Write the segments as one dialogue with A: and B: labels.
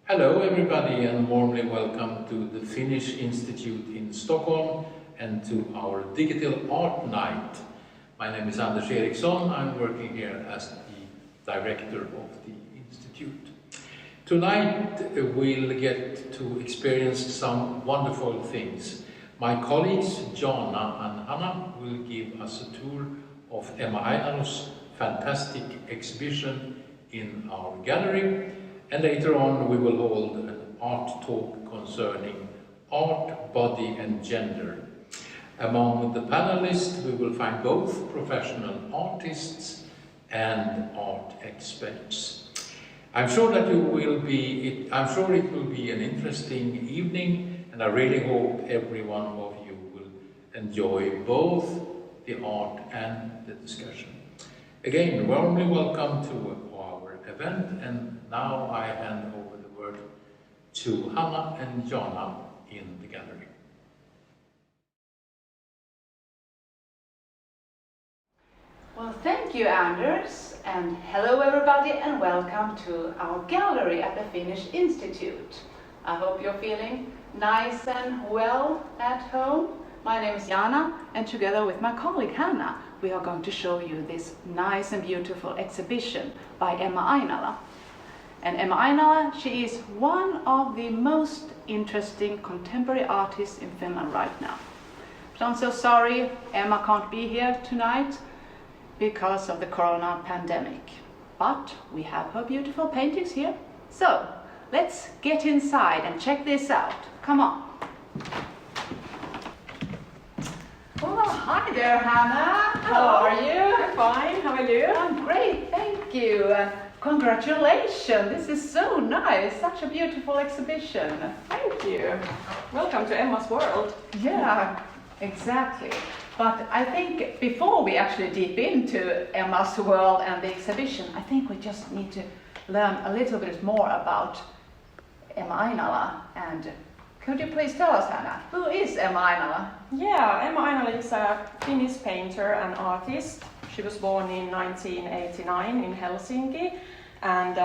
A: Hello everybody and warmly welcome to the Finnish Institute in Stockholm and to our digital art night. My name is Anders Eriksson. I'm working here as the director of the Institute. Tonight we'll get to experience some wonderful things. My colleagues Jana and Hanna will give us a tour of Emma Ainala's fantastic exhibition in our gallery. And later on we will hold an art talk concerning art, body and gender. Among the panelists we will find both professional artists and art experts. I'm sure it will be an interesting evening, and I really hope every one of you will enjoy both the art and the discussion. Again, warmly welcome to our event, and now I hand over the word to Hanna and Jana in the gallery.
B: Well, thank you, Anders, and hello everybody and welcome to our gallery at the Finnish Institute. I hope you're feeling nice and well at home. My name is Jana, and together with my colleague Hanna, we are going to show you this nice and beautiful exhibition by Emma Ainala. And Emma Ainala, she is one of the most interesting contemporary artists in Finland right now. But I'm so sorry Emma can't be here tonight because of the corona pandemic. But we have her beautiful paintings here. So let's get inside and check this out. Come on. Well, hi there, Hanna. How are you?
C: I'm fine. How are you?
B: I'm great, thank you. Congratulations. This is so nice. Such a beautiful exhibition.
C: Thank you. Welcome to Emma's world.
B: Yeah, exactly. But I think before we actually deep into Emma's world and the exhibition, I think we just need to learn a little bit more about Emma Ainala. And could you please tell us, Hanna, who is Emma Ainala?
C: Yeah, Emma Ainala is a Finnish painter and artist. She was born in 1989 in Helsinki, and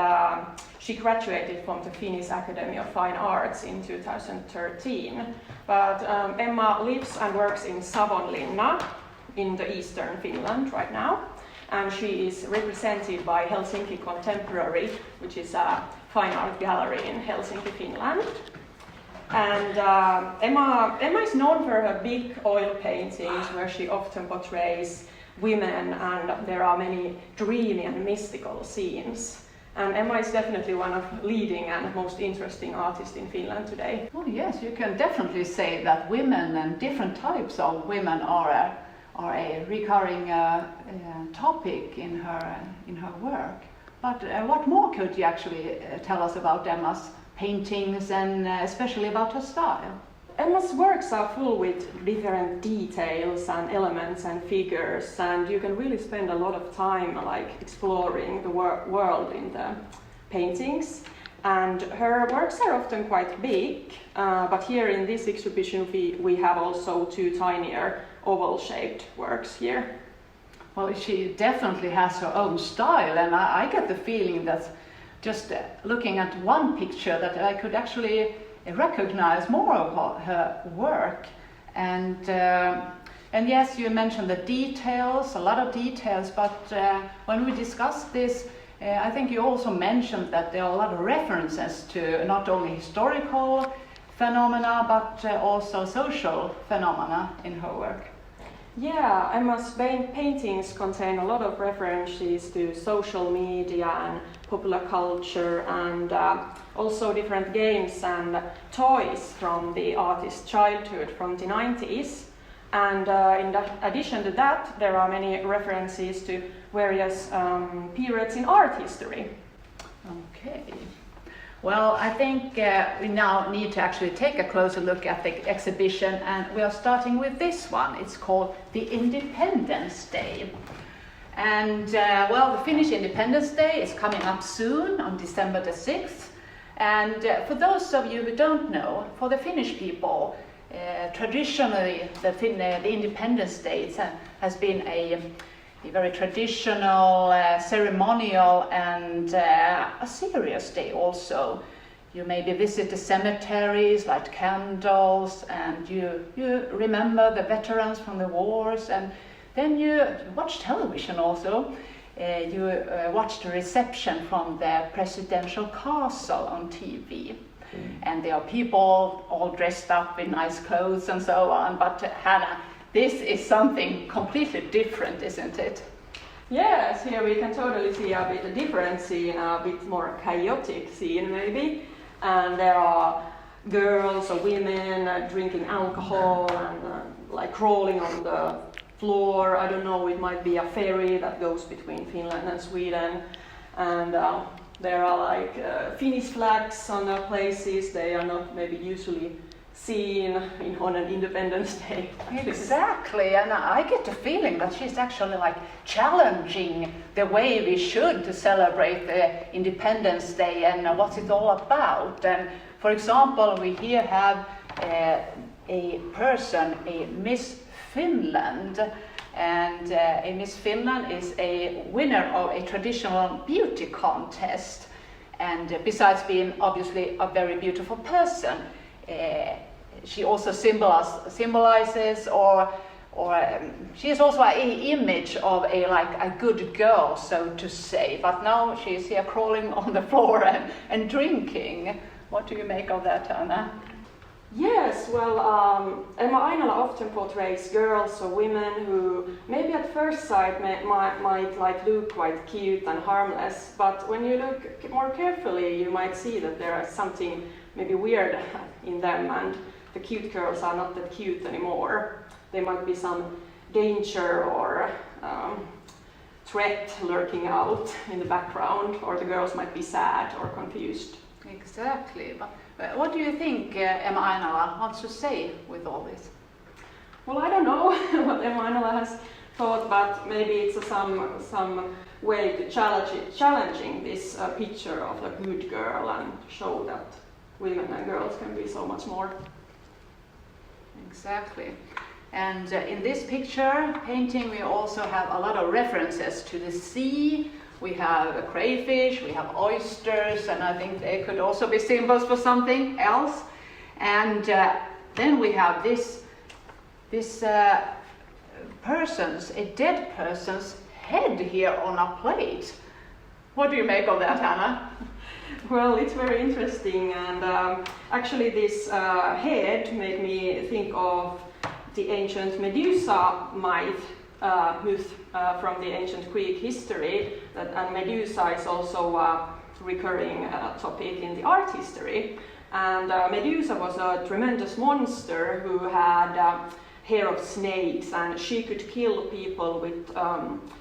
C: she graduated from the Finnish Academy of Fine Arts in 2013. But Emma lives and works in Savonlinna in the eastern Finland right now, and she is represented by Helsinki Contemporary, which is a fine art gallery in Helsinki, Finland. And Emma is known for her big oil paintings where she often portrays women, and there are many dreamy and mystical scenes. And Emma is definitely one of leading and most interesting artists in Finland today.
B: Oh yes, you can definitely say that women and different types of women are a recurring topic in her work. But what more could you actually tell us about Emma's paintings and especially about her style?
C: Emma's works are full with different details and elements and figures, and you can really spend a lot of time exploring the world in the paintings. And her works are often quite big, but here in this exhibition we have also two tinier oval-shaped works here.
B: Well, she definitely has her own style, and I get the feeling that just looking at one picture that I could actually recognize more of her work. And yes, you mentioned the details, a lot of details, but when we discussed this, I think you also mentioned that there are a lot of references to not only historical phenomena, but also social phenomena in her work.
C: Yeah, Emma's paintings contain a lot of references to social media and popular culture, and also different games and toys from the artist's childhood from the 90s. And in addition to that, there are many references to various periods in art history.
B: Okay. Well, I think we now need to actually take a closer look at the exhibition, and we are starting with this one. It's called the Independence Day. And well, the Finnish Independence Day is coming up soon on December the 6th. And for those of you who don't know, for the Finnish people, traditionally the Independence Day has been a very traditional, ceremonial and a serious day also. you maybe visit the cemeteries, light candles, and you remember the veterans from the wars, and then you watch television also. You watch the reception from the presidential castle on TV. And there are people all dressed up in nice clothes and so on. But Hannah, this is something completely different, isn't it?
C: Yes, here we can totally see a bit different scene, a bit more chaotic scene maybe. And there are girls or women drinking alcohol and like crawling on the floor. I don't know, it might be a ferry that goes between Finland and Sweden. And there are like Finnish flags on the places. They are not maybe usually seen on an Independence Day.
B: Exactly, and I get the feeling that she's actually like challenging the way we should to celebrate the Independence Day and what's it all about. And for example, we here have a person, a Miss Finland, and a Miss Finland is a winner of a traditional beauty contest, and besides being obviously a very beautiful person, she also symbolizes or she is also an image of a good girl, so to say. But now she is here crawling on the floor and drinking. What do you make of that, Anna?
C: Yes, well, Emma Ainala often portrays girls or women who maybe at first sight might like look quite cute and harmless, but when you look more carefully, you might see that there is something maybe weird in them, and the cute girls are not that cute anymore. There might be some danger or threat lurking out in the background, or the girls might be sad or confused.
B: Exactly. But what do you think Emma Ainala wants to say with all this?
C: Well, I don't know what Emma Ainala has thought, but maybe it's some way to challenging this picture of a good girl and show that women and girls can be so much more.
B: Exactly. And in this painting, we also have a lot of references to the sea. We have a crayfish, we have oysters, and I think they could also be symbols for something else. And then we have this a dead person's head here on a plate. What do you make of that, Hannah?
C: Well, it's very interesting, and actually this head made me think of the ancient Medusa myth from the ancient Greek history, and Medusa is also a recurring topic in the art history. And Medusa was a tremendous monster who had hair of snakes, and she could kill people with,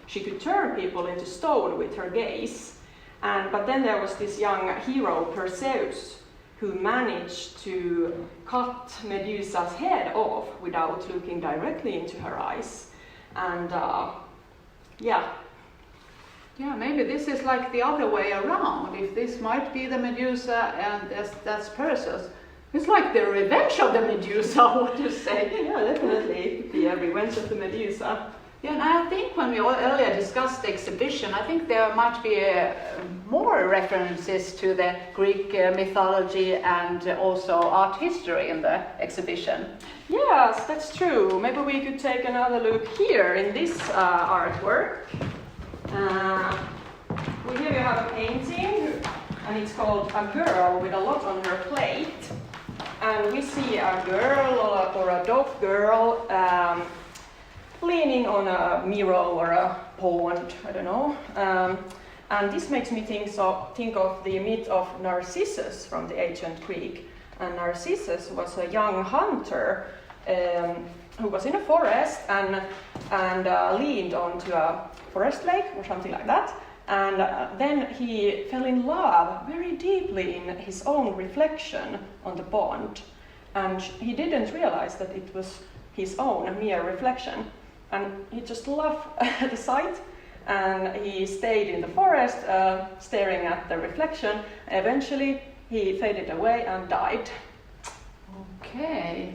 C: she could turn people into stone with her gaze. But then there was this young hero, Perseus, who managed to cut Medusa's head off without looking directly into her eyes. And yeah, maybe this is like the other way around. If this might be the Medusa and that's Perseus, it's like the revenge of the Medusa, what do you say? Yeah, definitely the revenge of the Medusa.
B: Yeah, and I think when we earlier discussed the exhibition, I think there might be more references to the Greek mythology and also art history in the exhibition.
C: Yes, that's true. Maybe we could take another look here in this artwork. Here you have a painting, and it's called A Girl with a Lot on Her Plate. And we see a girl or a dog girl leaning on a mirror or a pond, I don't know. And this makes me think of the myth of Narcissus from the ancient Greek. And Narcissus was a young hunter who was in a forest and leaned onto a forest lake or something like that. And then he fell in love very deeply in his own reflection on the pond. And he didn't realize that it was his own mere reflection. And he just loved the sight, and he stayed in the forest staring at the reflection. Eventually he faded away and died.
B: Okay.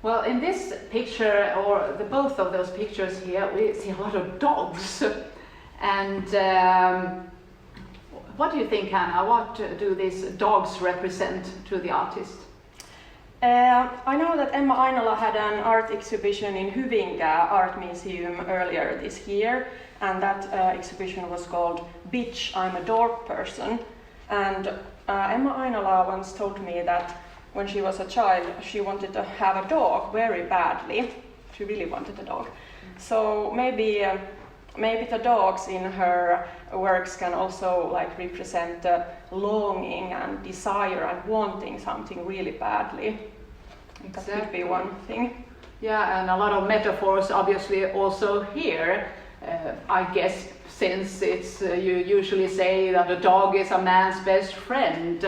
B: Well, in this picture, or both of those pictures here, we see a lot of dogs. And what do you think, Hannah? What do these dogs represent to the artist?
C: I know that Emma Ainala had an art exhibition in Haninge Art Museum earlier this year, and that exhibition was called Bitch, I'm a Dog Person. And Emma Ainala once told me that when she was a child, she wanted to have a dog very badly. She really wanted a dog. So maybe the dogs in her works can also like represent longing and desire and wanting something really badly.
B: Exactly.
C: That could be one thing.
B: Yeah, and a lot of metaphors obviously also here. I guess since it's you usually say that a dog is a man's best friend.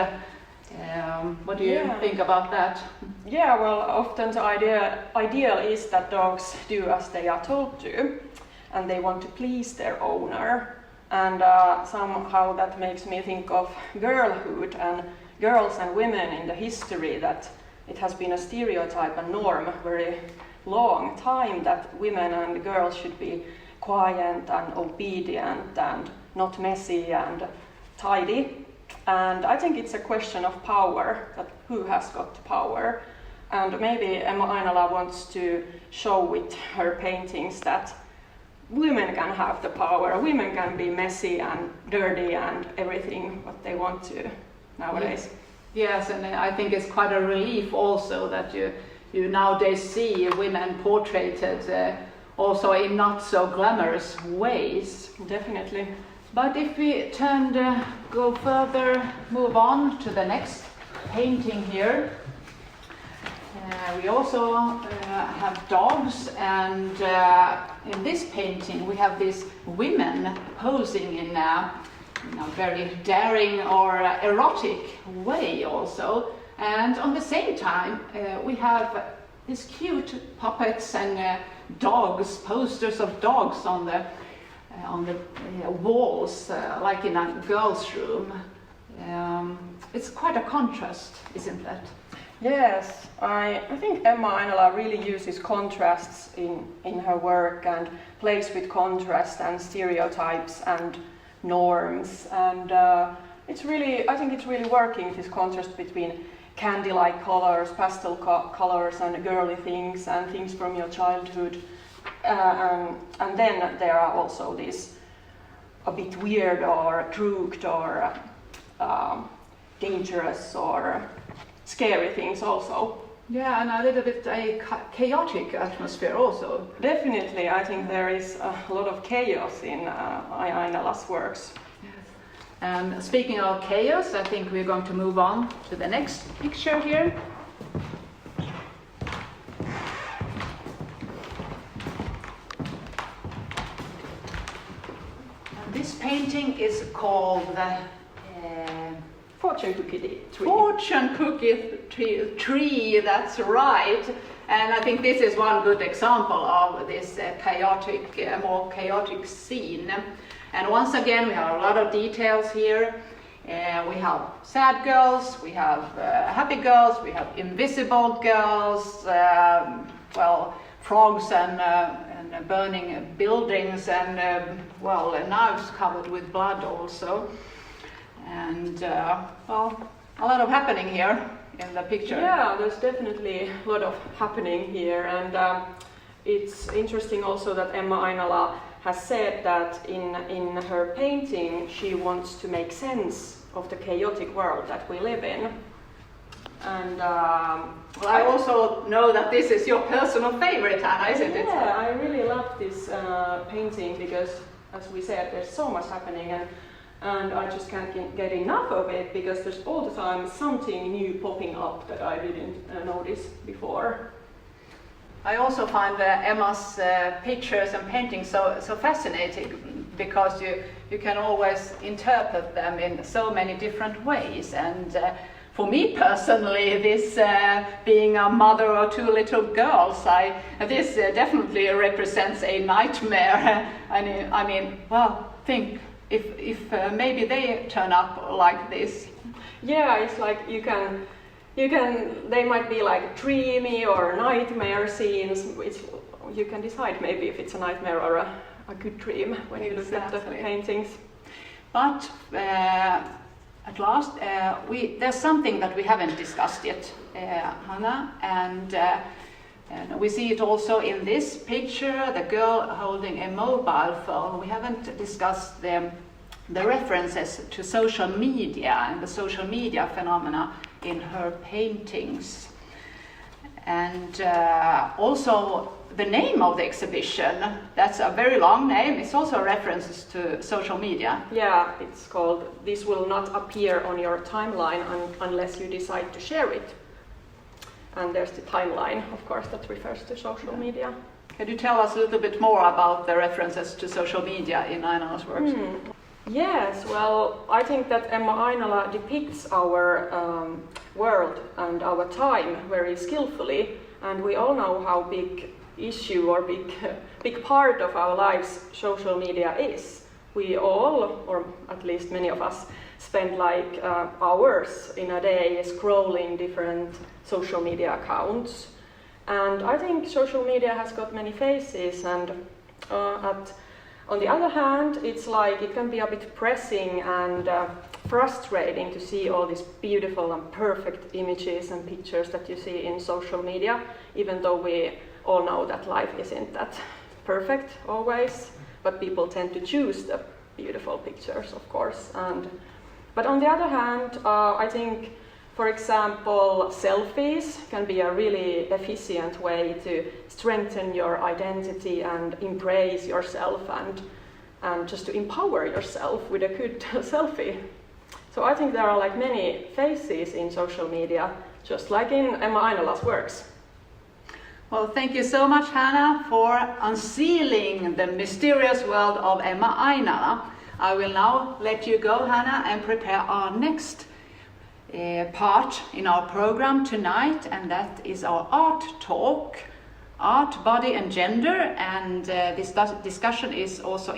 B: What do you think about that?
C: Yeah, well, often the ideal is that dogs do as they are told to, and they want to please their owner. And somehow that makes me think of girlhood and girls and women in the history, that it has been a stereotype and norm very long time that women and girls should be quiet and obedient and not messy and tidy. And I think it's a question of power, that who has got the power. And maybe Emma Ainala wants to show with her paintings that women can have the power, women can be messy and dirty and everything what they want to nowadays.
B: Yes, and I think it's quite a relief also that you nowadays see women portrayed also in not so glamorous ways.
C: Definitely.
B: But if we go further, move on to the next painting here. We also have dogs, and in this painting we have these women posing in a very daring or erotic way also. And on the same time we have these cute puppets and dogs, posters of dogs on the walls, like in a girl's room. It's quite a contrast, isn't it?
C: Yes, I think Emma Ainala really uses contrasts in her work and plays with contrast and stereotypes and norms, and I think it's really working, this contrast between candy-like colors, pastel colors and girly things and things from your childhood. And then there are also these a bit weird or crooked or dangerous or scary things also.
B: Yeah, and a little bit a chaotic atmosphere also.
C: Definitely, I think there is a lot of chaos in Ainala's works.
B: Yes. And speaking of chaos, I think we're going to move on to the next picture here. This painting is called
C: Fortune cookie tree.
B: Fortune cookie tree, that's right. And I think this is one good example of this more chaotic scene. And once again, we have a lot of details here. We have sad girls, we have happy girls, we have invisible girls, frogs and burning buildings and knives covered with blood also. And a lot of happening here in the picture.
C: Yeah, there's definitely a lot of happening here, and it's interesting also that Emma Ainala has said that in her painting she wants to make sense of the chaotic world that we live in. And
B: I also know that this is your personal favorite, Anna, isn't it?
C: Yeah, I really love this painting because, as we said, there's so much happening, and I just can't get enough of it because there's all the time something new popping up that I didn't notice before.
B: I also find Emma's pictures and paintings so fascinating because you can always interpret them in so many different ways. And for me personally, this being a mother of two little girls, this definitely represents a nightmare. Think if maybe they turn up like this.
C: Yeah, it's like they might be like dreamy or nightmare scenes. You can decide maybe if it's a nightmare or a good dream when you look at the paintings.
B: But at last, there's something that we haven't discussed yet, Hanna, and we see it also in this picture, the girl holding a mobile phone. We haven't discussed the references to social media and the social media phenomena in her paintings. And also the name of the exhibition, that's a very long name, it's also references to social media.
C: Yeah, it's called This Will Not Appear on Your Timeline Unless You Decide to Share It. And there's the timeline, of course, that refers to social media.
B: Can you tell us a little bit more about the references to social media in Ainala's works?
C: Yes, well, I think that Emma Ainala depicts our world and our time very skillfully, and we all know how big issue or big part of our lives social media is. We all, or at least many of us, spend like hours in a day scrolling different social media accounts. And I think social media has got many faces, and on the other hand, it's like it can be a bit pressing and frustrating to see all these beautiful and perfect images and pictures that you see in social media, even though we all know that life isn't that perfect always, but people tend to choose the beautiful pictures, of course. But on the other hand, I think, for example, selfies can be a really efficient way to strengthen your identity and embrace yourself and just to empower yourself with a good selfie. So I think there are like many faces in social media, just like in Emma Ainala's works.
B: Well, thank you so much, Hanna, for unsealing the mysterious world of Emma Ainala. I will now let you go, Hanna, and prepare our next part in our program tonight, and that is our art talk, art, body and gender, and this discussion is also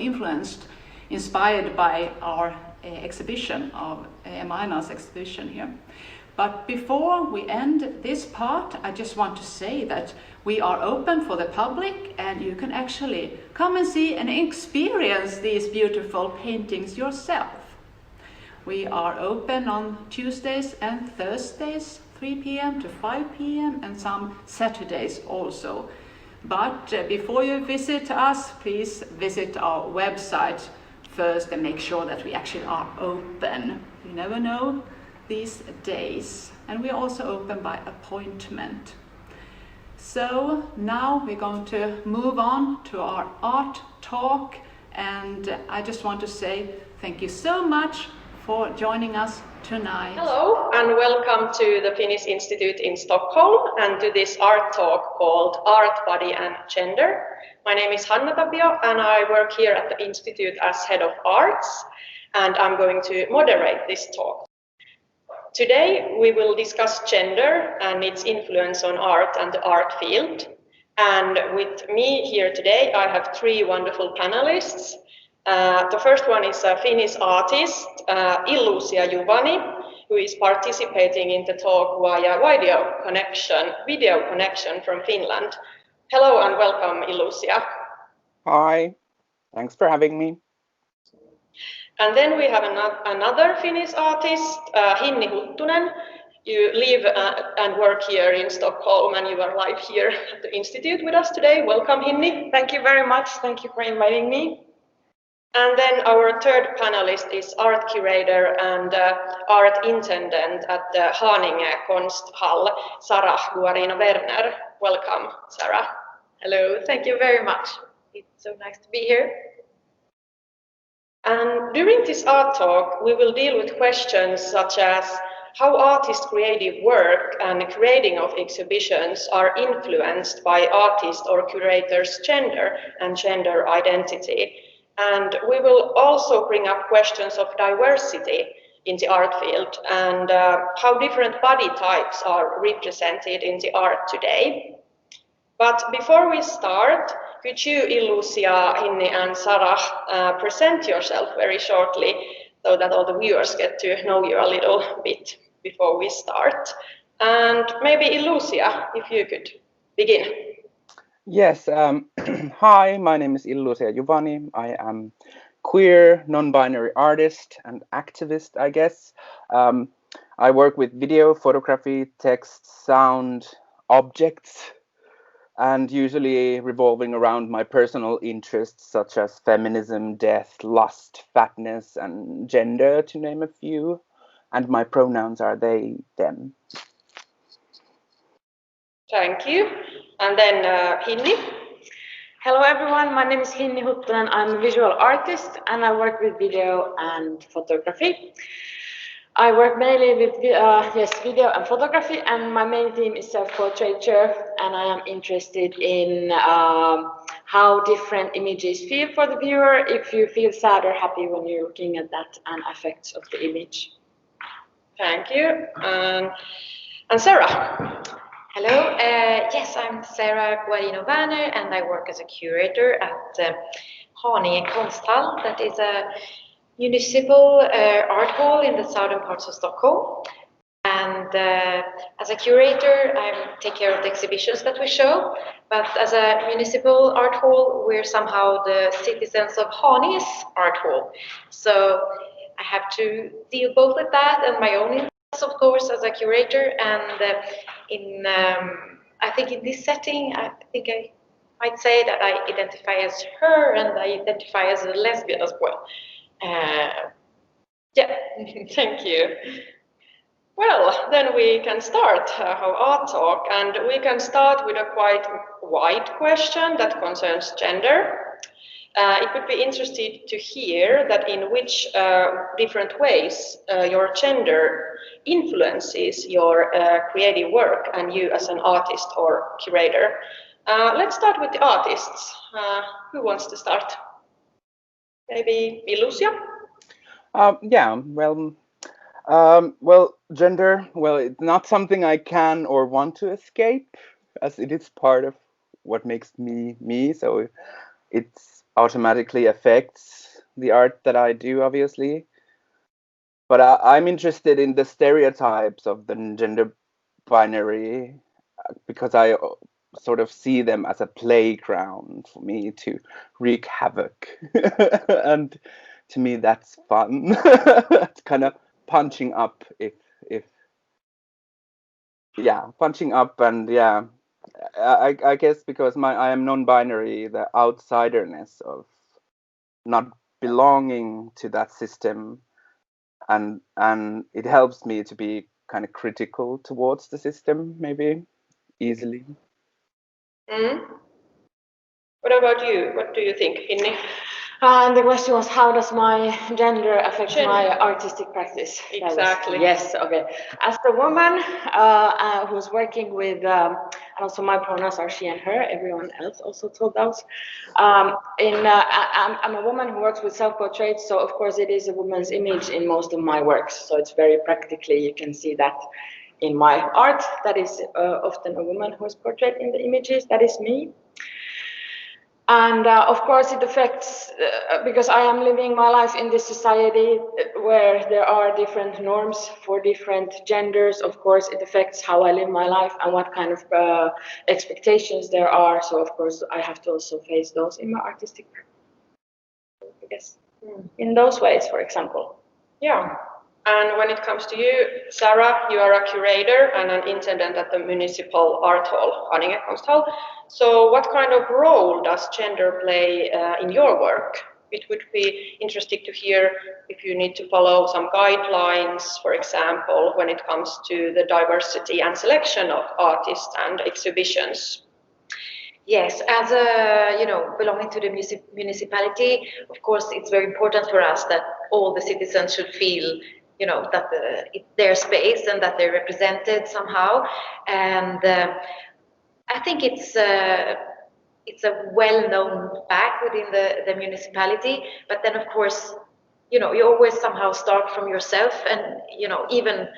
B: inspired by our exhibition of Emma Ainala's exhibition here. But before we end this part, I just want to say that we are open for the public, and you can actually come and see and experience these beautiful paintings yourself. We are open on Tuesdays and Thursdays, 3 p.m. to 5 p.m. and some Saturdays also. But before you visit us, please visit our website first and make sure that we actually are open. You never know these days. And we're also open by appointment. So now we're going to move on to our art talk, and I just want to say thank you so much for joining us tonight.
C: Hello and welcome to the Finnish Institute in Stockholm and to this art talk called Art, Body and Gender. My name is Hanna Tapio and I work here at the Institute as Head of Arts, and I'm going to moderate this talk. Today we will discuss gender and its influence on art and the art field. And with me here today I have three wonderful panelists. The first one is a Finnish artist, Illusia Juvani, who is participating in the talk via video connection from Finland. Hello and welcome, Illusia.
D: Hi, thanks for having me.
C: And then we have another Finnish artist, Hinni Huttunen. You live and work here in Stockholm, and you are live here at the Institute with us today. Welcome, Hinni.
E: Thank you very much. Thank you for inviting me.
C: And then our third panelist is art curator and art intendant at the Haninge Konsthall, Guarino Werner. Welcome, Sarah.
E: Hello, thank you very much. It's so nice to be here.
C: And during this art talk, we will deal with questions such as how artists' creative work and creating of exhibitions are influenced by artist or curator's gender and gender identity. And we will also bring up questions of diversity in the art field and how different body types are represented in the art today. But before we start, could you, Illusia, Hinni and Sarah, present yourself very shortly so that all the viewers get to know you a little bit before we start? And maybe Illusia, if you could begin.
D: Yes, hi, my name is Illusia Juvani. I am queer, non-binary artist and activist, I guess. I work with video, photography, text, sound, objects, and usually revolving around my personal interests such as feminism, death, lust, fatness, and gender, to name a few. And my pronouns are they, them.
E: Thank you. And then Hinni. Hello everyone, my name is Hinni Huttunen. I'm a visual artist and I work with video and photography. I work mainly with video and photography, and my main theme is self-portraiture, and I am interested in how different images feel for the viewer, if you feel sad or happy when you're looking at that, and effects of the image. Thank you. And Sarah.
F: Hello, yes, I'm Sarah Guarino Werner, and I work as a curator at Haninge Konsthall. That is a municipal art hall in the southern parts of Stockholm. And as a curator, I take care of the exhibitions that we show. But as a municipal art hall, we're somehow the citizens of Haninge's art hall. So I have to deal both with that and my own interests, of course, as a curator. And I think in this setting, I think I might say that I identify as her and I identify as a lesbian as well. Yeah, thank you. Well, then we can start our art talk, and we can start with a quite wide question that concerns gender. It would be interesting to hear that in which different ways your gender influences your creative work and you as an artist or curator. Let's start with the artists. Who wants to start? Maybe Illusia?
D: Yeah, well, gender, well, it's not something I can or want to escape, as it is part of what makes me me. So it automatically affects the art that I do, obviously. But I'm interested in the stereotypes of the gender binary because I sort of see them as a playground for me to wreak havoc. And to me, that's fun. It's kind of punching up if yeah, punching up. And yeah, I guess because I am non-binary, the outsiderness of not belonging to that system, and it helps me to be kind of critical towards the system, maybe easily.
E: What about you? What do you think, Hinni?
B: And the question was, how does my gender affect my artistic practice?
E: Exactly.
B: Yes, okay. As a woman who's working with, and also my pronouns are she and her, everyone else also told those. I'm a woman who works with self-portraits, so of course it is a woman's image in most of my works. So it's very practically, you can see that in my art. That is often a woman who is portrayed in the images. That is me. And of course it affects, because I am living my life in this society where there are different norms for different genders. Of course it affects how I live my life and what kind of expectations there are. So of course I have to also face those in my artistic practice, I guess. In those ways, for example.
E: Yeah. And when it comes to you, Sarah, you are a curator and an intendant at the municipal art hall, Haninge Konsthall. So what kind of role does gender play in your work? It would be interesting to hear if you need to follow some guidelines, for example, when it comes to the diversity and selection of artists and exhibitions.
F: Yes, as belonging to the municipality, of course, it's very important for us that all the citizens should feel, that it's their space and that they're represented somehow. And I think it's a well-known fact within the municipality. But then, of course, you always somehow start from yourself, and even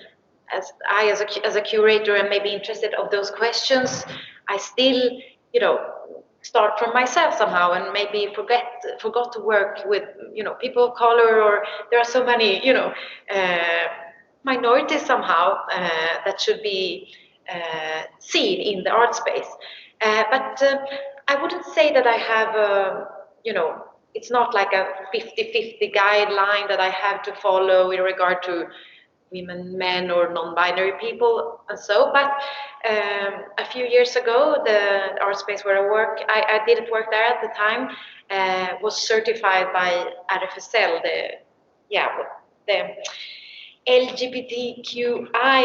F: as a curator am maybe interested of those questions, I still start from myself somehow, and maybe forgot to work with people of color, or there are so many minorities somehow that should be seen in the art space. But I wouldn't say that I have it's not like a 50-50 guideline that I have to follow in regard to women, men, or non-binary people and so. But a few years ago, the art space where I work, I didn't work there at the time, was certified by RFSL, the LGBTQI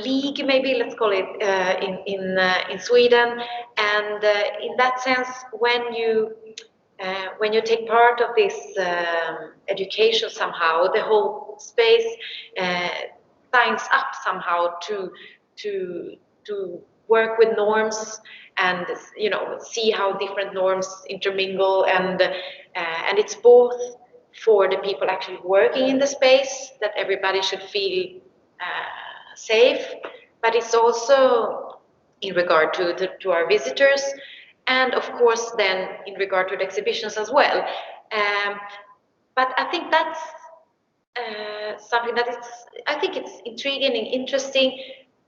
F: league, maybe let's call it, in Sweden. And in that sense, when you take part of this education somehow, the whole space signs up somehow to work with norms and see how different norms intermingle, and it's both for the people actually working in the space that everybody should feel safe, but it's also in regard to our visitors, and of course then in regard to the exhibitions as well. But I think that's something that I think it's intriguing and interesting.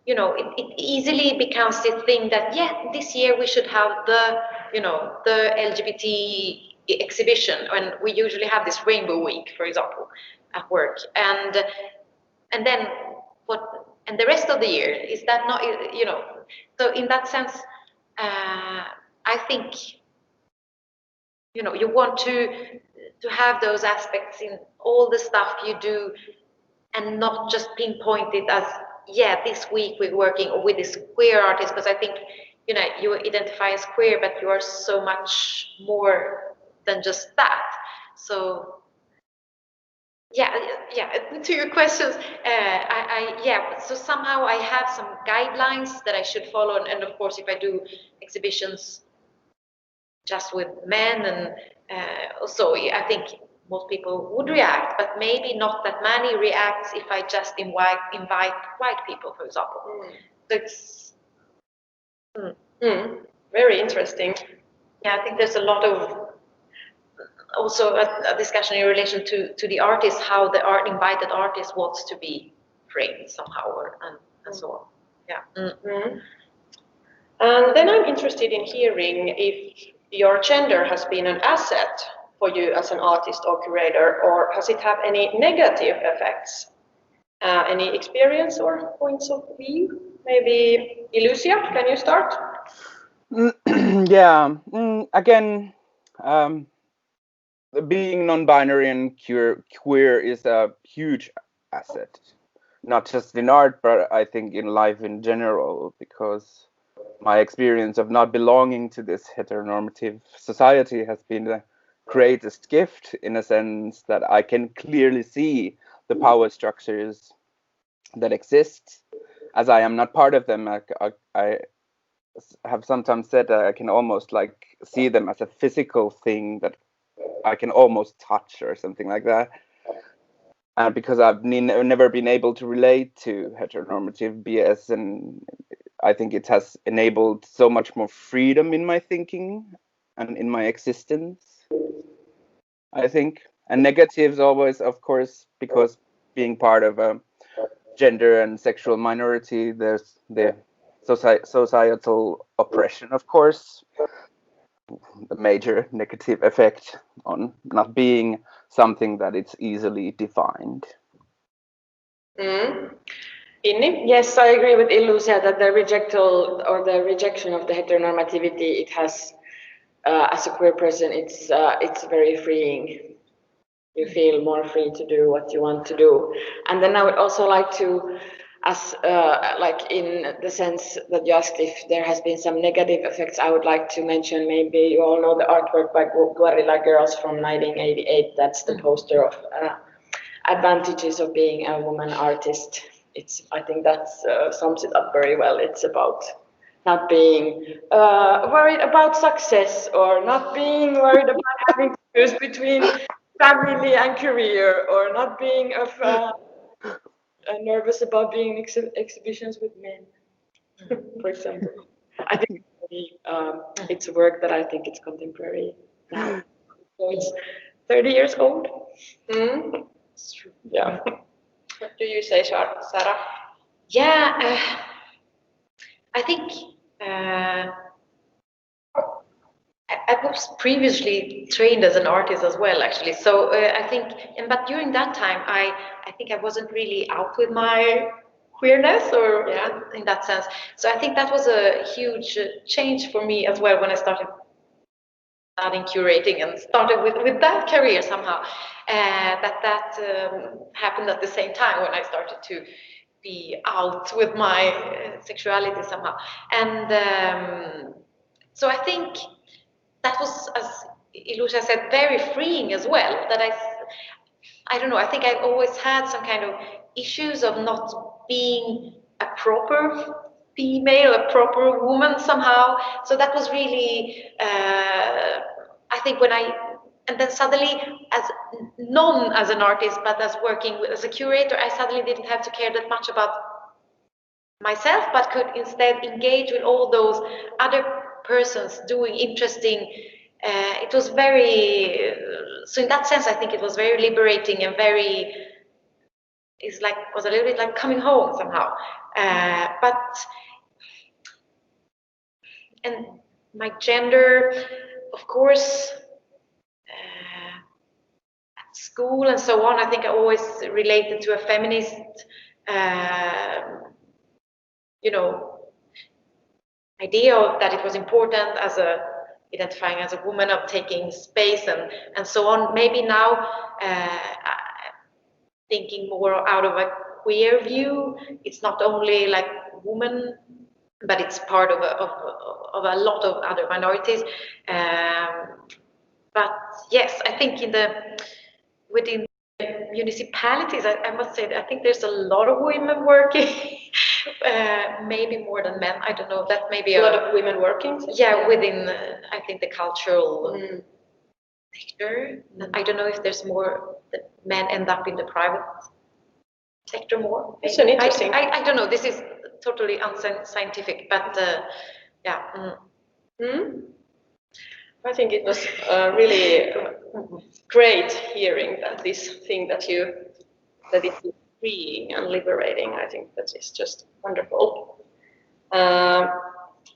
F: It easily becomes this thing that, this year we should have the LGBT exhibition, and we usually have this Rainbow Week, for example, at work, and then and the rest of the year, is that not, so in that sense, I think, you want to have those aspects in all the stuff you do, and not just pinpoint it as, this week we're working with this queer artist, because I think, you identify as queer, but you are so much more than just that. So to your questions, so somehow I have some guidelines that I should follow, and of course if I do exhibitions just with men, and also I think most people would react, but maybe not that many reacts if I just invite white people, for example. So it's
C: very interesting.
F: I think there's a lot of also a discussion in relation to the artist, how the invited artist wants to be framed somehow, and so on.
C: And then I'm interested in hearing if your gender has been an asset for you as an artist or curator, or has it had any negative effects? Any experience or points of view? Maybe Illusia, can you start?
D: Again, being non-binary and queer is a huge asset, not just in art, but I think in life in general, because my experience of not belonging to this heteronormative society has been the greatest gift, in a sense that I can clearly see the power structures that exist, as I am not part of them. I have sometimes said that I can almost see them as a physical thing that I can almost touch or something like that. Because I've never been able to relate to heteronormative BS, and I think it has enabled so much more freedom in my thinking and in my existence, I think. And negatives always, of course, because being part of a gender and sexual minority, there's the societal oppression, of course, the major negative effect on not being something that it's easily defined.
C: Hinni?
G: Yes, I agree with Illusia that the rejection of the heteronormativity, it has, as a queer person, it's very freeing. You feel more free to do what you want to do. And then I would also like to, as in the sense that you asked if there has been some negative effects, I would like to mention, maybe you all know the artwork by Guarino Girls from 1988. That's the poster of advantages of being a woman artist. I think that sums it up very well. It's about not being worried about success, or not being worried about having to choose between family and career, or not being nervous about being in exhibitions with men, for example. I think it's a work that I think it's contemporary now. So it's 30 years old.
C: It's true. Yeah. What do you say, Sarah?
F: I think I was previously trained as an artist as well, actually. So I think, but during that time, I think I wasn't really out with my queerness, or in that sense. So I think that was a huge change for me as well when I started studying curating and started with that career somehow. That happened at the same time when I started to be out with my sexuality somehow. And so I think that was, as Illusia said, very freeing as well. That I don't know, I think I've always had some kind of issues of not being a proper female, a proper woman somehow. So that was really, I think and then suddenly, as an artist, but as working as a curator, I suddenly didn't have to care that much about myself, but could instead engage with all those other persons doing interesting. It was very, so in that sense, I think it was very liberating and was a little bit like coming home somehow. And my gender, of course, at school and so on, I think I always related to a feminist, idea of that it was important as identifying as a woman, of taking space and so on. Maybe now, thinking more out of a queer view, it's not only like woman, but it's part of a lot of other minorities. But yes, I think within municipalities, I must say that I think there's a lot of women working, maybe more than men. I don't know. That maybe
C: a lot of women working.
F: Yeah, within I think the cultural sector. I don't know if there's more that men end up in the private sector more.
C: It's an interesting.
F: I don't know. This is totally unscientific, but yeah.
C: I think it was really great hearing that this thing that it's freeing and liberating. I think that is just wonderful.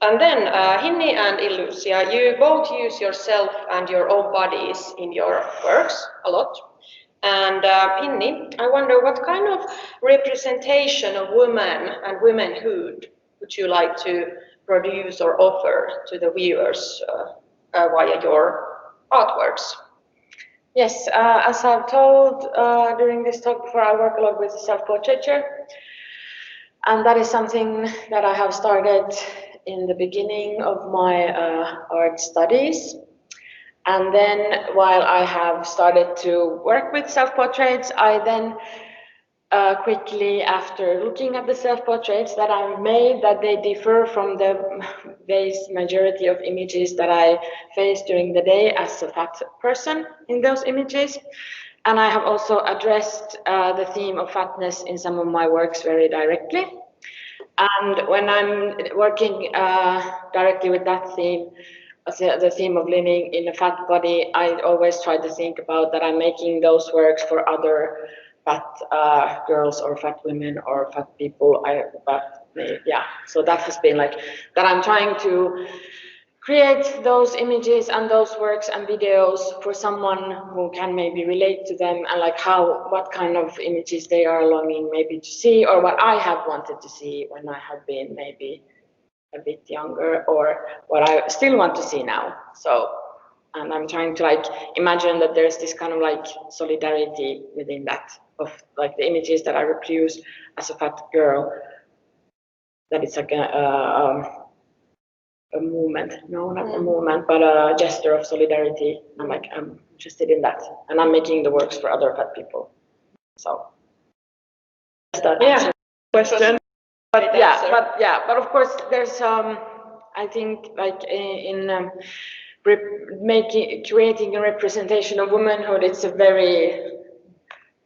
C: And then Hinni and Illusia, you both use yourself and your own bodies in your works a lot. And Hinni, I wonder what kind of representation of women and womanhood would you like to produce or offer to the viewers via your artworks?
G: Yes, as I've told during this talk before, I work a lot with self-portraiture, and that is something that I have started in the beginning of my art studies. And then while I have started to work with self-portraits, I then quickly, after looking at the self-portraits that I've made, that they differ from the vast majority of images that I face during the day as a fat person in those images. And I have also addressed the theme of fatness in some of my works very directly. And when I'm working directly with that theme, the theme of living in a fat body, I always try to think about that I'm making those works for other fat girls or fat women or fat people. So that has been like that. I'm trying to create those images and those works and videos for someone who can maybe relate to them, and like what kind of images they are longing maybe to see, or what I have wanted to see when I have been maybe a bit younger, or what I still want to see now. So, and I'm trying to like imagine that there's this kind of like solidarity within that, of like the images that I reproduce as a fat girl, that it's like a movement, no, not a movement, but a gesture of solidarity. I'm interested in that, and I'm making the works for other fat people. So that's question. But of course there's I think like in creating a representation of womanhood, it's a very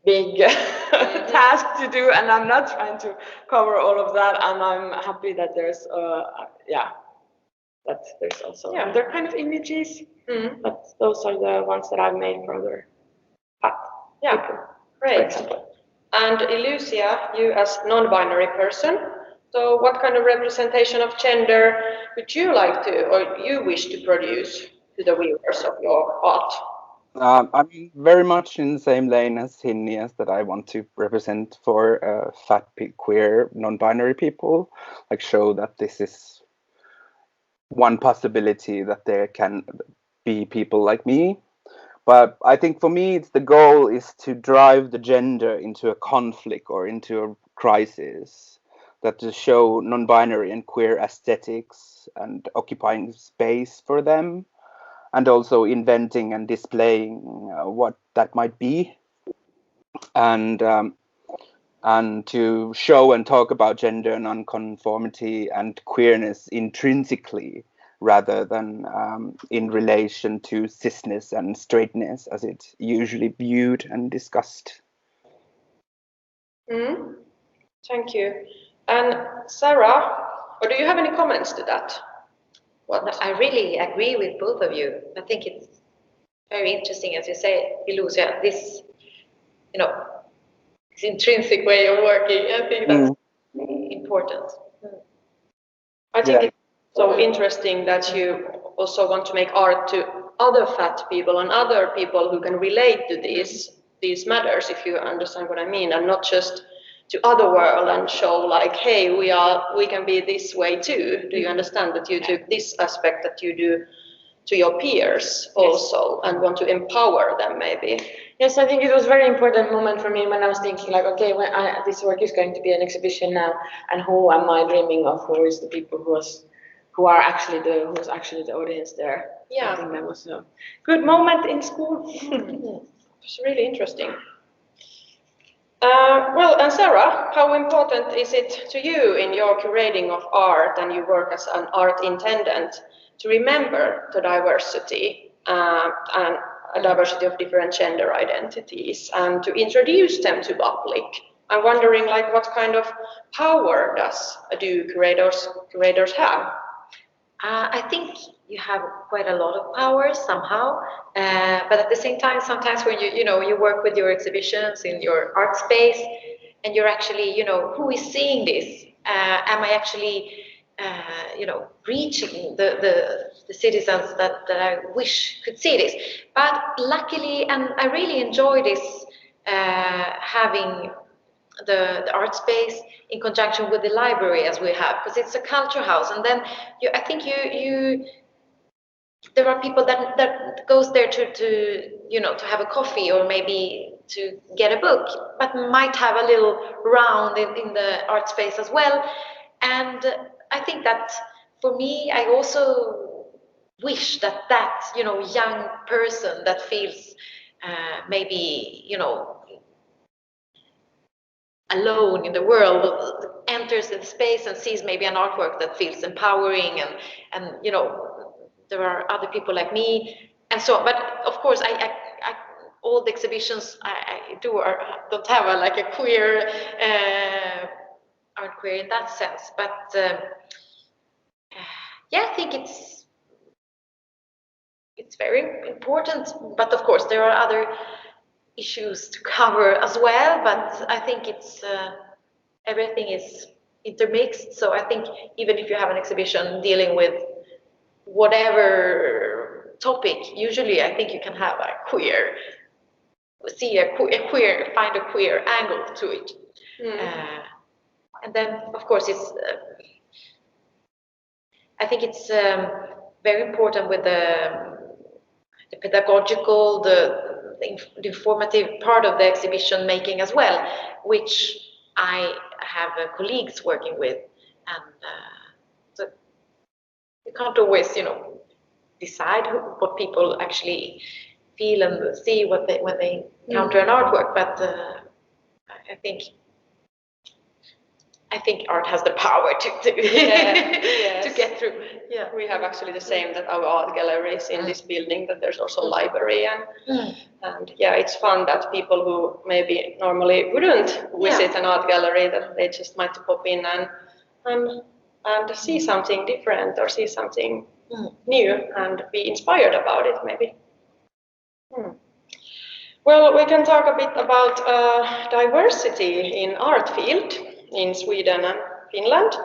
G: big task to do, and I'm not trying to cover all of that, and I'm happy that there's that there's also other kind of images, but those are the ones that I've made for other people,
C: great.
G: for example.
C: And Illusia, you as non-binary person, so what kind of representation of gender would you like to, or you wish to produce
E: the viewers of your art?
D: I'm very much in the same lane as Hinni, as that I want to represent for fat, queer, non-binary people, like show that this is one possibility, that there can be people like me. But I think for me, the goal is to drive the gender into a conflict or into a crisis, that to show non-binary and queer aesthetics and occupying space for them, and also inventing and displaying what that might be, and to show and talk about gender nonconformity and queerness intrinsically, rather than in relation to cisness and straightness as it's usually viewed and discussed.
E: Thank you. And Sarah, or do you have any comments to that?
F: Well, I really agree with both of you. I think it's very interesting, as you say, Illusia, this, this intrinsic way of working. I think that's important.
E: I think it's so interesting that you also want to make art to other fat people and other people who can relate to these matters, if you understand what I mean, and not just to other world and show like, hey, we can be this way too. Do you understand that you took this aspect that you do to your peers also, and want to empower them maybe?
G: Yes, I think it was a very important moment for me when I was thinking like, okay, when this work is going to be an exhibition now, and who am I dreaming of? Who is the people who's actually the audience there?
E: Yeah,
G: I think that was a good moment in school.
E: It's really interesting. Well, and Sarah, how important is it to you in your curating of art, and you work as an art intendant, to remember the diversity and a diversity of different gender identities, and to introduce them to public? I'm wondering, like, what kind of power do curators have?
F: I think you have quite a lot of power somehow, but at the same time, sometimes when you work with your exhibitions in your art space, and you're actually, who is seeing this? Am I actually, reaching the citizens that I wish could see this? But luckily, and I really enjoy this, having the art space in conjunction with the library as we have, because it's a culture house, and then I think there are people that goes there to have a coffee or maybe to get a book, but might have a little round in the art space as well. And I think that for me, I also wish that young person that feels maybe alone in the world enters the space and sees maybe an artwork that feels empowering, and there are other people like me and so on. But of course, I all the exhibitions I do don't have a queer aren't queer in that sense. But yeah, I think it's very important. But of course, there are other issues to cover as well, but I think it's everything is intermixed. So I think even if you have an exhibition dealing with whatever topic, usually I think you can have find a queer angle to it. And then of course I think it's very important with the pedagogical, the informative part of the exhibition making as well, which I have colleagues working with, and so you can't always, decide what people actually feel and see when they encounter an artwork. But I think art has the power to to get through.
E: Yeah, we have actually the same, that our art galleries in this building, that there's also a library, and yeah, it's fun that people who maybe normally wouldn't visit an art gallery, that they just might pop in and see something different or see something new and be inspired about it maybe. Well, we can talk a bit about diversity in art field in Sweden and Finland.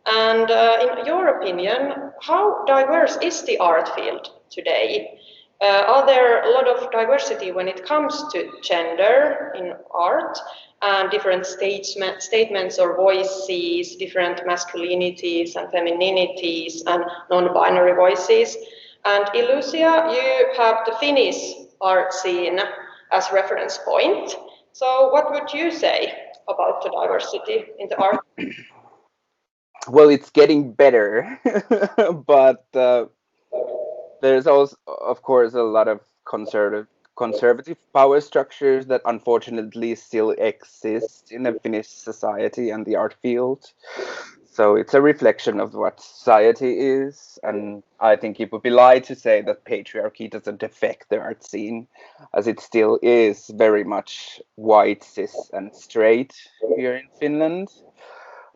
E: And in your opinion, how diverse is the art field
H: today. Are there a lot of diversity when it comes to gender in art and different statements or voices, different masculinities and femininities and non-binary voices? And Illusia, you have the Finnish art scene as reference point. So what would you say about the diversity in the art?
D: Well, it's getting better, but there's also, of course, a lot of conservative power structures that unfortunately still exist in the Finnish society and the art field. So it's a reflection of what society is, and I think it would be lie to say that patriarchy doesn't affect the art scene, as it still is very much white, cis, and straight here in Finland.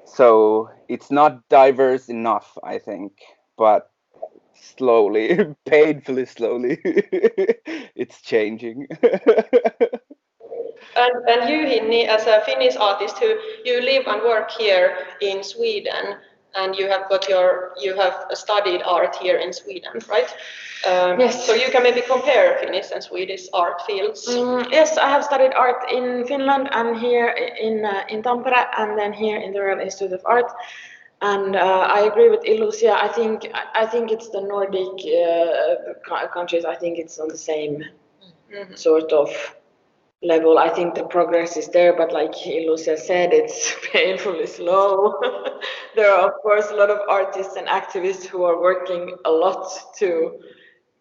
D: So it's not diverse enough, I think, but slowly, painfully slowly, it's changing.
H: And you, Hinni, as a Finnish artist who you live and work here in Sweden, and you have studied art here in Sweden, right?
G: Yes.
H: So you can maybe compare Finnish and Swedish art fields.
G: Yes, I have studied art in Finland and here in Tampere, and then here in the Royal Institute of Art. And I agree with Illusia. I think it's the Nordic countries. I think it's on the same sort of level. I think the progress is there, but like Illusia said, it's painfully slow. There are, of course, a lot of artists and activists who are working a lot to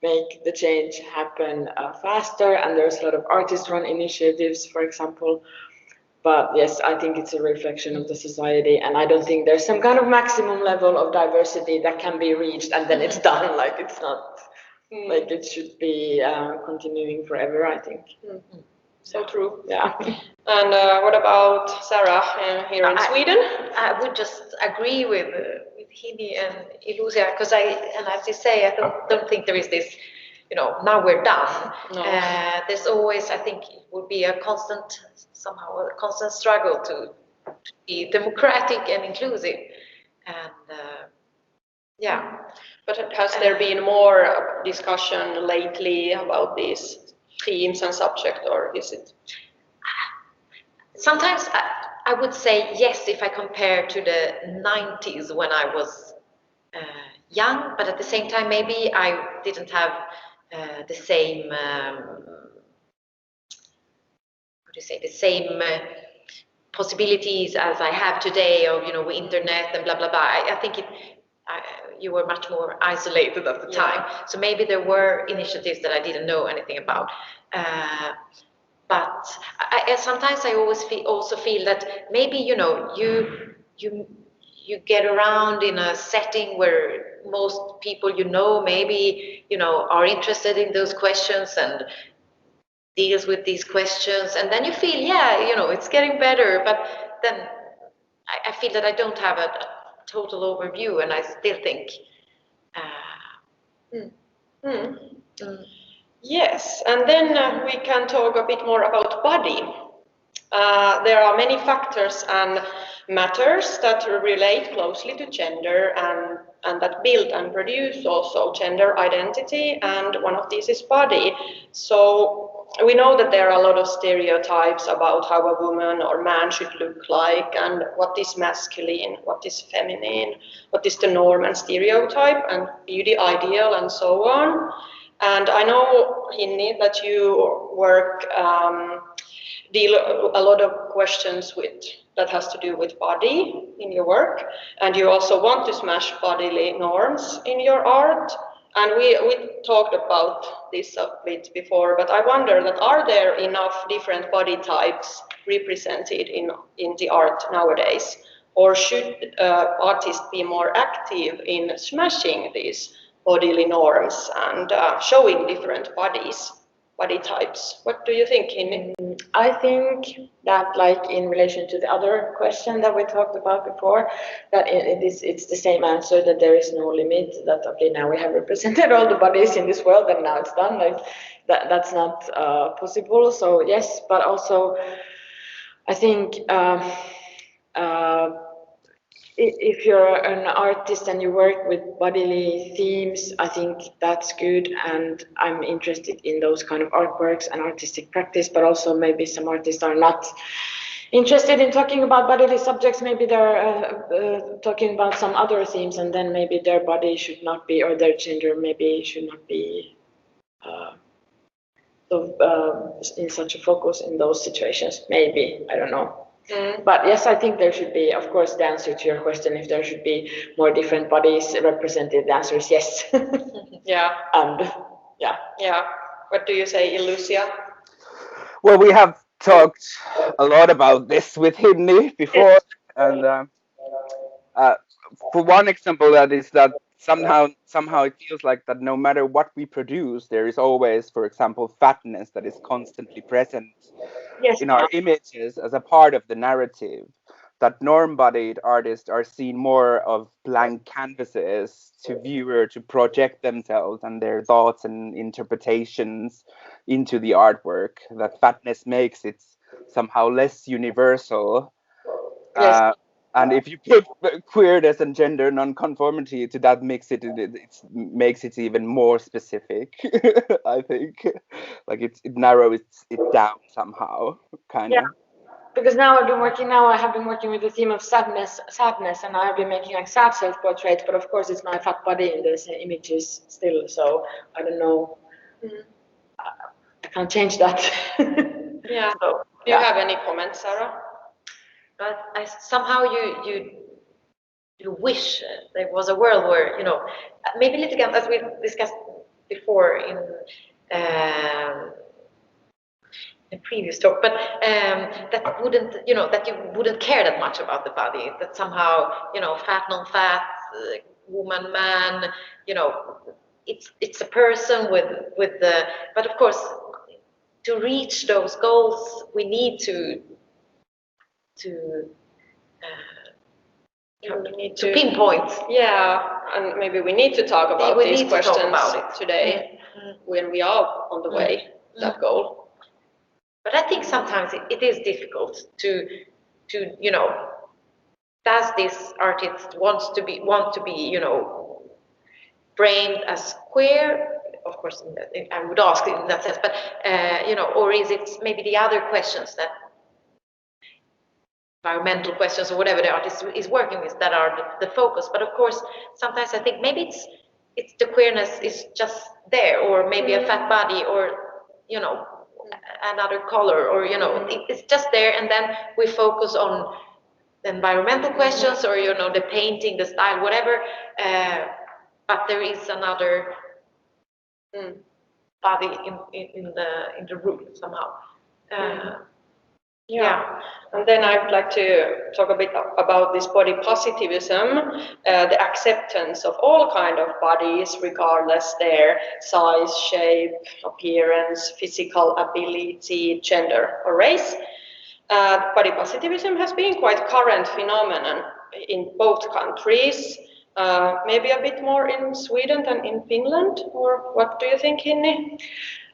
G: make the change happen faster, and there's a lot of artist-run initiatives, for example. But yes, I think it's a reflection of the society, and I don't think there's some kind of maximum level of diversity that can be reached and then it's done. Like it's not like it should be continuing forever, I think.
H: So true.
G: Yeah.
H: And what about Sarah here in Sweden?
F: I would just agree with Hinni and Illusia, because as you say, I don't think there is this, now we're done.
H: No.
F: There's always, I think, it would be a constant struggle to be democratic and inclusive. And yeah.
H: But has there been more discussion lately about these themes and subject, or is it?
F: Sometimes I would say yes if I compare to the 90s when I was young, but at the same time maybe I didn't have the same possibilities as I have today of with internet and blah blah blah. I think you were much more isolated at the time, so maybe there were initiatives that I didn't know anything about. But sometimes I also feel that maybe you get around in a setting where most people maybe are interested in those questions and deals with these questions, and then you feel it's getting better, but then I feel that I don't have a total overview, and I still think
H: Yes, and then we can talk a bit more about body. There are many factors and matters that relate closely to gender and that build and produce also gender identity, and one of these is body. So we know that there are a lot of stereotypes about how a woman or man should look like, and what is masculine, what is feminine, what is the norm and stereotype and beauty ideal, and so on. And I know, Hinni, that you work, deal a lot of questions that has to do with body in your work, and you also want to smash bodily norms in your art. And we talked about this a bit before, but I wonder that are there enough different body types represented in the art nowadays, or should artists be more active in smashing these bodily norms and showing different body types? What do you think, Hinni?
G: I think that, like in relation to the other question that we talked about before, that it's the same answer, that there is no limit, that okay, now we have represented all the bodies in this world and now it's done. Like that's not possible. So yes, but also I think if you're an artist and you work with bodily themes, I think that's good, and I'm interested in those kind of artworks and artistic practice, but also maybe some artists are not interested in talking about bodily subjects. Maybe they're talking about some other themes, and then maybe their body should not be, or their gender maybe should not be in such a focus in those situations. Maybe, I don't know. But yes, I think there should be, of course, the answer to your question, if there should be more different bodies represented, the answer is yes.
H: Yeah.
G: And yeah.
H: Yeah. What do you say, Illusia?
D: Well, we have talked a lot about this with Hinni before, and for one example, that is that somehow it feels like that no matter what we produce, there is always, for example, fatness that is constantly present in our images as a part of the narrative. That norm-bodied artists are seen more of blank canvases to viewer to project themselves and their thoughts and interpretations into the artwork. That fatness makes it somehow less universal.
G: Yes.
D: And if you put queerness and gender non-conformity to that mix, it makes it even more specific. I think, like it narrows it down somehow, kind of.
G: Because now I have been working with the theme of sadness, and I have been making like sad self-portraits, but of course it's my fat body in the images still, so I don't know. I can't change that.
H: Yeah.
G: So,
H: do you have any comments, Sarah?
F: But somehow you wish there was a world where, you know, maybe a little bit as we discussed before in a previous talk, but that wouldn't, you know, that you wouldn't care that much about the body, that somehow, you know, fat, non-fat, woman, man, you know, it's a person with the, but of course, to reach those goals, we need to pinpoint.
H: Yeah, and maybe we need to talk about these questions today when we are on the way to that goal.
F: But I think sometimes it is difficult to you know, does this artist want to be you know, framed as queer? Of course, I would ask in that sense, but you know, or is it maybe the other questions that environmental questions or whatever the artist is working with that are the focus? But of course, sometimes I think maybe it's the queerness is just there, or maybe a fat body, or you know, another color, or you know, it's just there, and then we focus on the environmental questions, or you know, the painting, the style, whatever. But there is another body in the room somehow.
H: Yeah, and then I'd like to talk a bit about this body positivism, the acceptance of all kind of bodies, regardless their size, shape, appearance, physical ability, gender, or race. Body positivism has been quite current phenomenon in both countries, maybe a bit more in Sweden than in Finland, or what do you think, Hinni?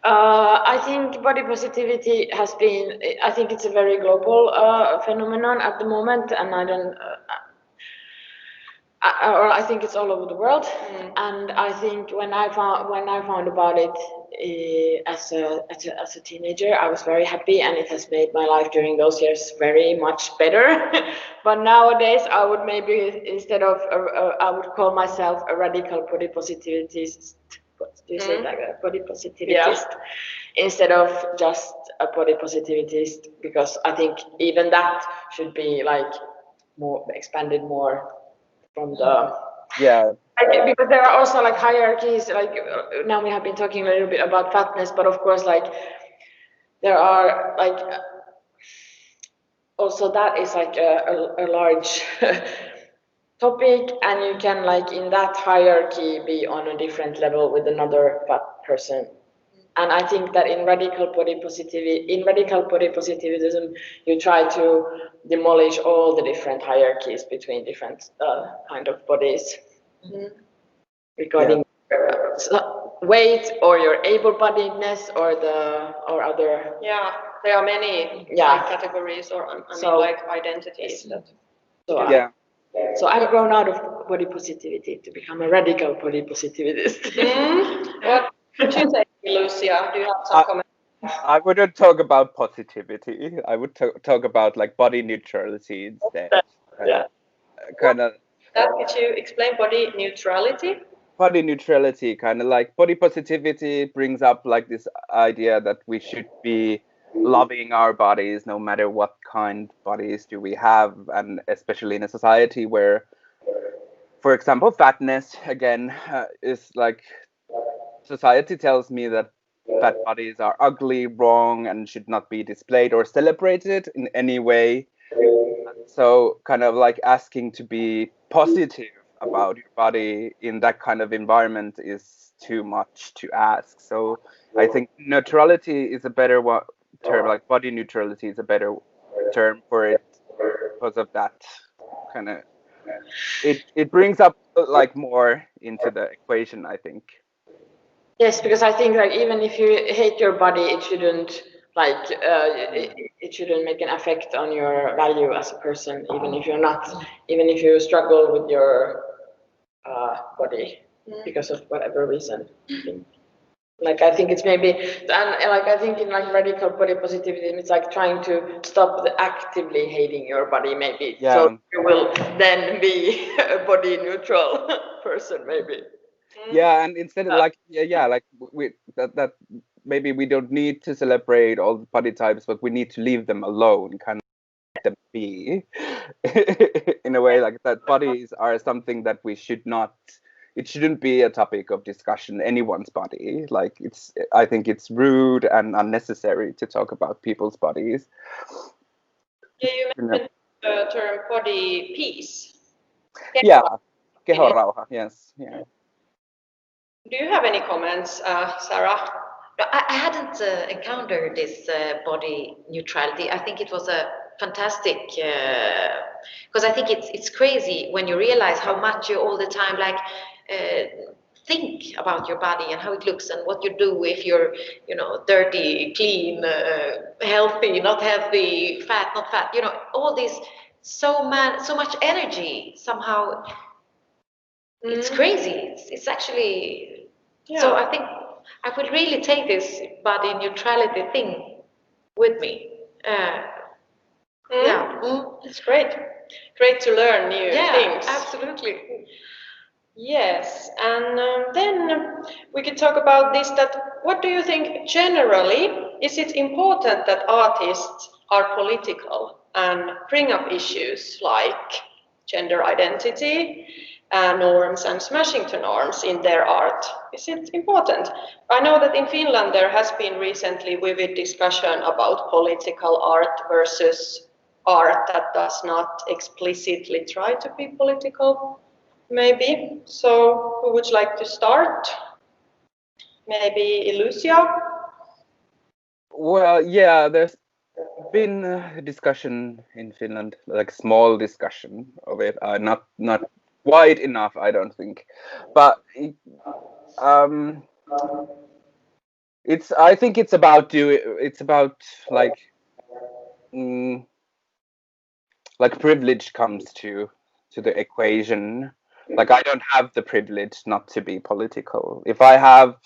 G: I think body positivity has been, I think it's a very global phenomenon at the moment, and I don't, or I think it's all over the world. And I think when I found about it as a teenager, I was very happy, and it has made my life during those years very much better. But nowadays, I would maybe, instead of I would call myself a radical body positivist. Do you say like a body positivist instead of just a body positivist? Because I think even that should be like more expanded more from the because there are also like hierarchies. Like now we have been talking a little bit about fatness, but of course like there are like also that is like a large topic, and you can like in that hierarchy be on a different level with another fat person. And I think that in radical body positivism, you try to demolish all the different hierarchies between different kind of bodies regarding weight or your able-bodiedness or other.
H: Yeah, there are many like, categories or like identities.
G: So I've grown out of body positivity to become a radical body positivist.
H: What would you say, Illusia? Do you have some comments?
D: I wouldn't talk about positivity. I would talk about like body neutrality instead.
G: Yeah.
D: Kind of.
H: Could you explain body neutrality?
D: Body neutrality, kind of like body positivity brings up like this idea that we should be loving our bodies no matter what kind bodies do we have, and especially in a society where, for example, fatness again is like, society tells me that fat bodies are ugly, wrong, and should not be displayed or celebrated in any way. So kind of like asking to be positive about your body in that kind of environment is too much to ask. So I think neutrality is a better term, like body neutrality is a better term for it because of that kind of, it brings up like more into the equation, I think.
G: Yes, because I think like even if you hate your body, it shouldn't like it shouldn't make an effect on your value as a person, even if you struggle with your body because of whatever reason. Like I think it's maybe, and like I think in like radical body positivism, it's like trying to stop the actively hating your body, maybe.
D: Yeah.
G: So you will then be a body neutral person, maybe.
D: Yeah, and instead of like like that maybe we don't need to celebrate all the body types, but we need to leave them alone, kind of let them be. In a way, like that bodies are something that we should not, it shouldn't be a topic of discussion, anyone's body. Like I think it's rude and unnecessary to talk about people's bodies.
H: Yeah, you mentioned the term body peace.
D: Yeah, kehorauha, yes. Yeah.
F: Do you have any comments, Sarah? No, I hadn't encountered this body neutrality. I think it was a fantastic, because I think it's crazy when you realize how much you all the time think about your body and how it looks and what you do if you're, dirty, clean, healthy, not healthy, fat, not fat. All this so much energy somehow. It's crazy. It's actually.
H: Yeah.
F: So I think I would really take this body neutrality thing with me. Yeah.
H: It's great. Great to learn new things.
F: Absolutely.
H: Yes, and then we could talk about this, that what do you think generally, is it important that artists are political and bring up issues like gender identity, norms and smashing to norms in their art? Is it important? I know that in Finland there has been recently vivid discussion about political art versus art that does not explicitly try to be political. Maybe. So, who would like to start? Maybe Illusia?
D: Well, yeah, there's been a discussion in Finland, like small discussion of it, not wide enough, I don't think, but I think it's about like like privilege comes to the equation. Like I don't have the privilege not to be political. If I have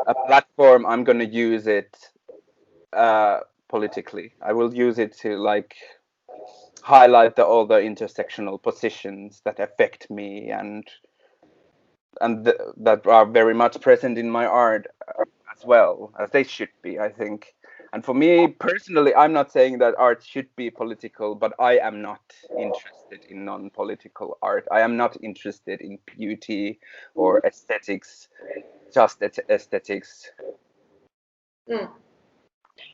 D: a platform, I'm going to use it politically. I will use it to like highlight all the intersectional positions that affect me and that are very much present in my art as well, as they should be, I think. And for me personally, I'm not saying that art should be political, but I am not interested in non-political art. I am not interested in beauty or aesthetics, just aesthetics.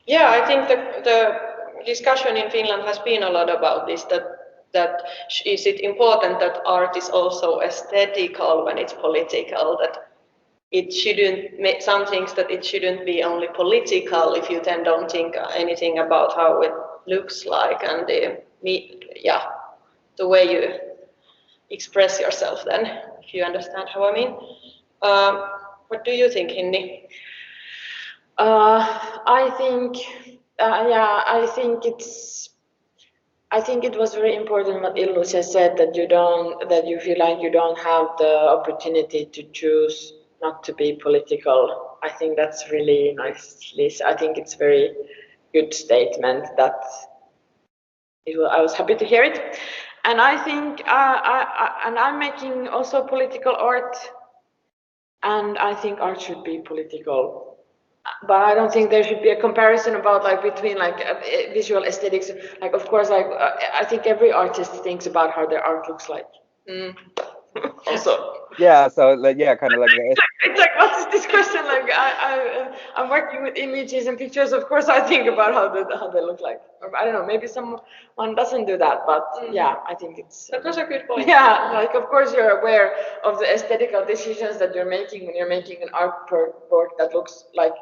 H: Yeah, I think the discussion in Finland has been a lot about this, that is it important that art is also aesthetical when it's political, that it shouldn't make some things that it shouldn't be only political if you then don't think anything about how it looks like and the way you express yourself then, if you understand how I mean. What do you think, Hinni?
G: I think, I think I think it was very important what Illusia said, that you feel like you don't have the opportunity to choose not to be political. I think that's really nicely. I think it's very good statement that I was happy to hear it. And I think and I'm making also political art, and I think art should be political. But I don't think there should be a comparison about like between like visual aesthetics. Like of course, like I think every artist thinks about how their art looks like. Also.
D: Yeah, so like kind of like the
G: It's like what's this question? Like I'm working with images and pictures. Of course, I think about how they look like. Or, I don't know. Maybe someone doesn't do that, but yeah, I think it's.
H: That was a good point.
G: Yeah, like of course you're aware of the aesthetical decisions that you're making when you're making an artwork that looks like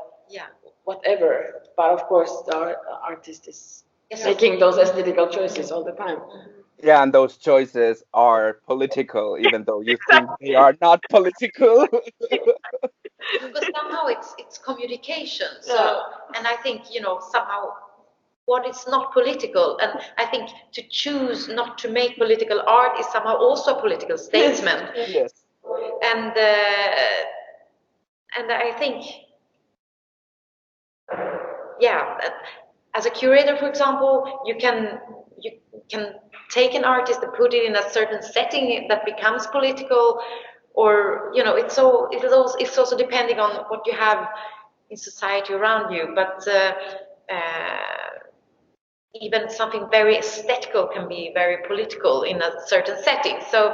G: whatever. But of course, the artist is making those aesthetical choices all the time.
D: Yeah, and those choices are political, even though you think they are not political.
F: Because somehow it's communication. So, and I think somehow what is not political, and I think to choose not to make political art is somehow also a political statement.
D: Yes.
F: And I think, as a curator, for example, you can take an artist and put it in a certain setting that becomes political, or it's also depending on what you have in society around you. But even something very aesthetical can be very political in a certain setting. So,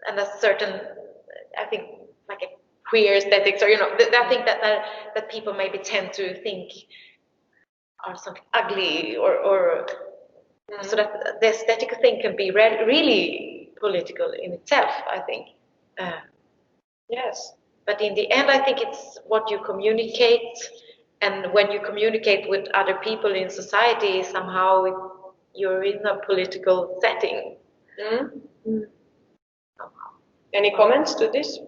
F: and a certain, I think, like a queer aesthetics, or I think that people maybe tend to think are something ugly, or so that the aesthetic thing can be really political in itself, I think.
H: Yes.
F: But in the end, I think it's what you communicate, and when you communicate with other people in society, somehow you're in a political setting.
H: Any comments to this?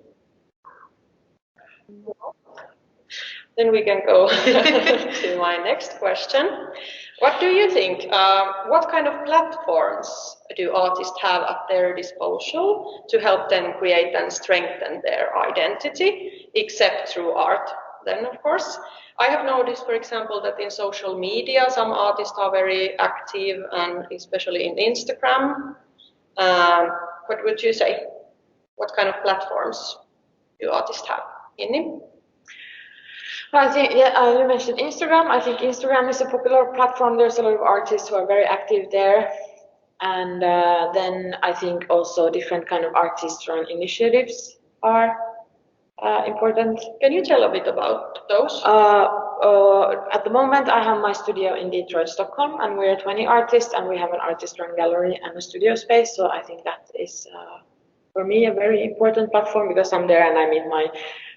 H: Then we can go to my next question. What do you think? What kind of platforms do artists have at their disposal to help them create and strengthen their identity, except through art? Then, of course, I have noticed, for example, that in social media, some artists are very active, and especially in Instagram. What would you say? What kind of platforms do artists have? Hinni?
G: I think, you mentioned Instagram. I think Instagram is a popular platform. There's a lot of artists who are very active there. And then I think also different kind of artist-run initiatives are important.
H: Can you tell a bit about those?
G: At the moment, I have my studio in Detroit, Stockholm, and we're 20 artists, and we have an artist-run gallery and a studio space. So I think that is, for me, a very important platform, because I'm there and I meet my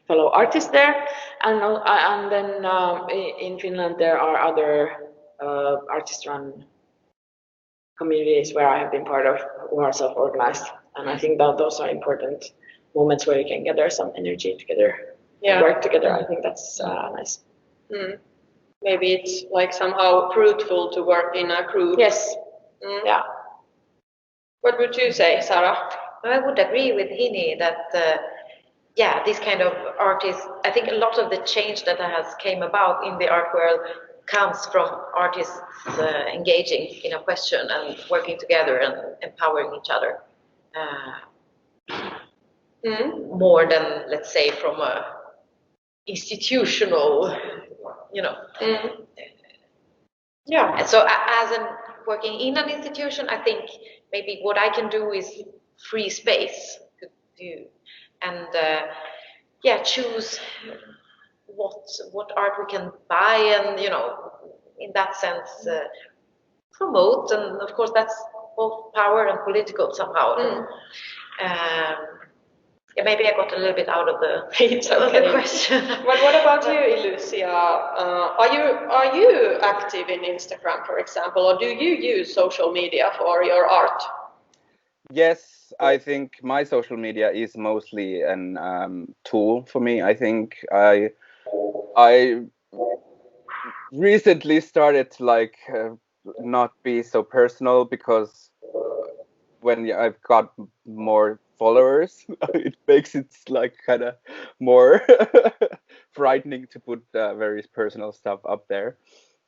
G: fellow artists there. And then in Finland, there are other artist-run communities where I have been part of, who are self-organized. And I think that those are important moments where you can gather some energy together, work together. I think that's nice.
H: Maybe it's like somehow fruitful to work in a group.
G: Yes. Yeah.
H: What would you say, Sarah?
F: I would agree with Hinni that, this kind of artists, I think a lot of the change that has came about in the art world comes from artists engaging in a question and working together and empowering each other. More than, let's say, from a institutional, Yeah. And so as working in an institution, I think maybe what I can do is free space to do, and choose what art we can buy, and in that sense promote. And of course that's both power and political somehow. Maybe I got a little bit out of the, of the question.
H: But what about you, Illusia? Are you active in Instagram, for example, or do you use social media for your art?
D: Yes, I think my social media is mostly an tool for me. I think I recently started to not be so personal, because when I've got more followers, it makes it like kind of more frightening to put very personal stuff up there.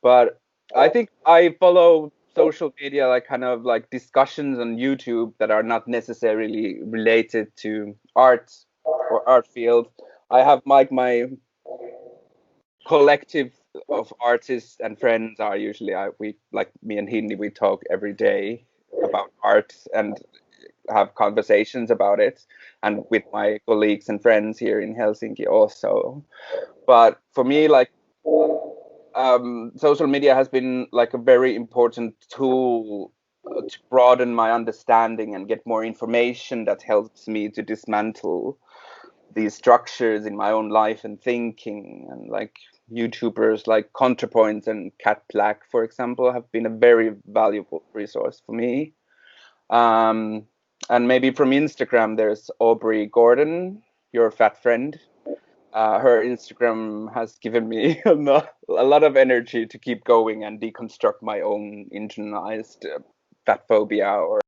D: But I think I follow social media, like kind of like discussions on YouTube that are not necessarily related to art or art field. I have like my collective of artists and friends are usually we like me and Hinni, we talk every day about art and have conversations about it, and with my colleagues and friends here in Helsinki also. But for me, like social media has been like a very important tool to broaden my understanding and get more information that helps me to dismantle these structures in my own life and thinking. And like YouTubers like ContraPoints and Cat Black, for example, have been a very valuable resource for me. And maybe from Instagram, there's Aubrey Gordon, your fat friend. Her Instagram has given me a lot of energy to keep going and deconstruct my own internalized fat phobia.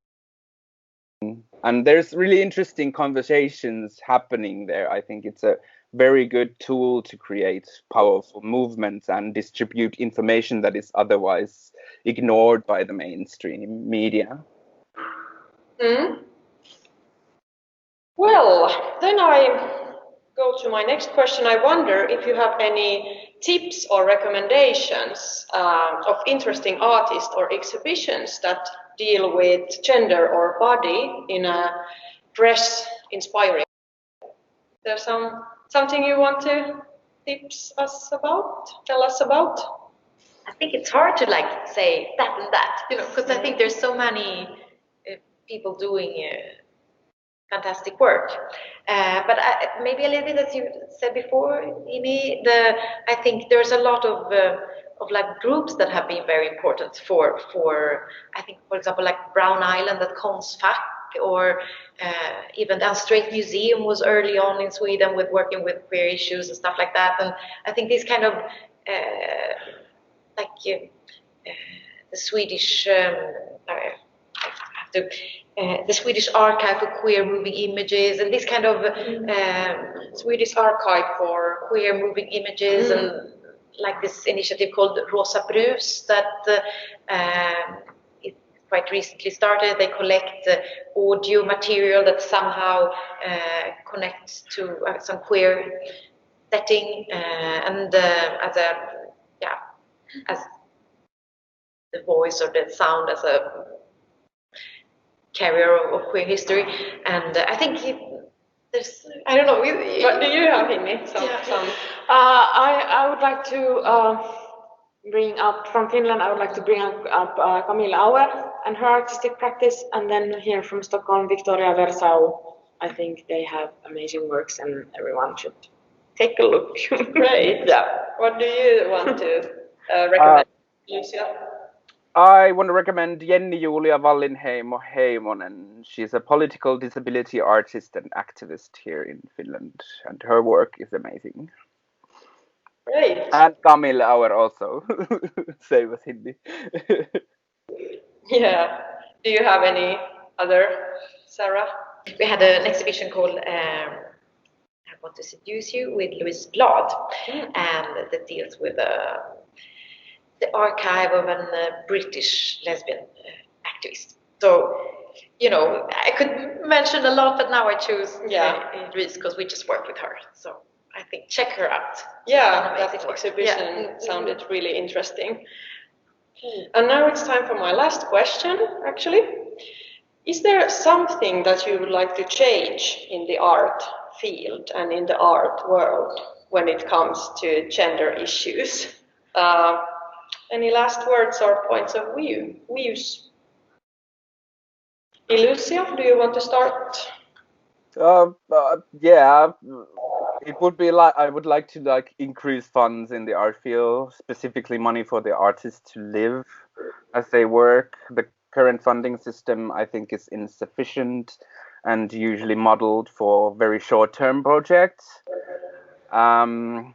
D: And there's really interesting conversations happening there. I think it's a very good tool to create powerful movements and distribute information that is otherwise ignored by the mainstream media.
H: Well, then I go to my next question. I wonder if you have any tips or recommendations of interesting artists or exhibitions that deal with gender or body in a fresh, inspiring. There's something you want to tell us about?
F: I think it's hard to like say that and that, because I think there's so many people doing fantastic work. But maybe a little bit, as you said before, Hinni, I think there's a lot of like groups that have been very important for I think, for example, like Brown Island at Konsthall, or even the Straight Museum was early on in Sweden with working with queer issues and stuff like that. And I think these kind of the Swedish the Swedish Archive for Queer Moving Images, and this kind of Swedish Archive for Queer Moving Images, and like this initiative called Rosa Brus that it quite recently started. They collect audio material that somehow connects to some queer setting, and as the voice or the sound as a carrier of queer history. And I think there's, I don't know,
H: what do you have, Hinni?
G: I would like to bring up from Finland. I would like to bring up Camille Auer and her artistic practice, and then here from Stockholm, Victoria Versau. I think they have amazing works, and everyone should take a look.
H: Great.
G: Yeah.
H: What do you want to recommend, Illusia?
D: I want to recommend Jenni Julia Wallinheimo Heimonen. She's a political disability artist and activist here in Finland, and her work is amazing.
H: Great.
D: And Camille Auer also. Same as Hinni.
H: Yeah. Do you have any other, Sarah?
F: We had an exhibition called I Want to Seduce You with Louise Blad, and that deals with the archive of a British lesbian activist. So, I could mention a lot, but now I choose Louise because we just worked with her. So I think check her out.
H: Yeah, that exhibition sounded really interesting. And now it's time for my last question, actually. Is there something that you would like to change in the art field and in the art world when it comes to gender issues? Any last words or points of views? Illusia, do you want to start?
D: Yeah, it would be like I would like to increase funds in the art field, specifically money for the artists to live as they work. The current funding system, I think, is insufficient and usually modeled for very short-term projects. And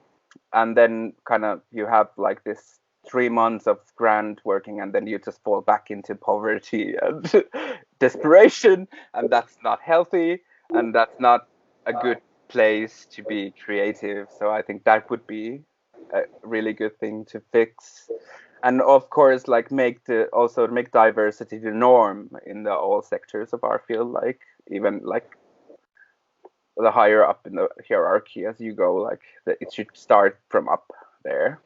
D: then kind of you have like this 3 months of grand working and then you just fall back into poverty and desperation, and that's not healthy, and that's not a good place to be creative. So I think that would be a really good thing to fix. And of course, like make diversity the norm in the all sectors of our field, like even like the higher up in the hierarchy as you go, like it should start from up there.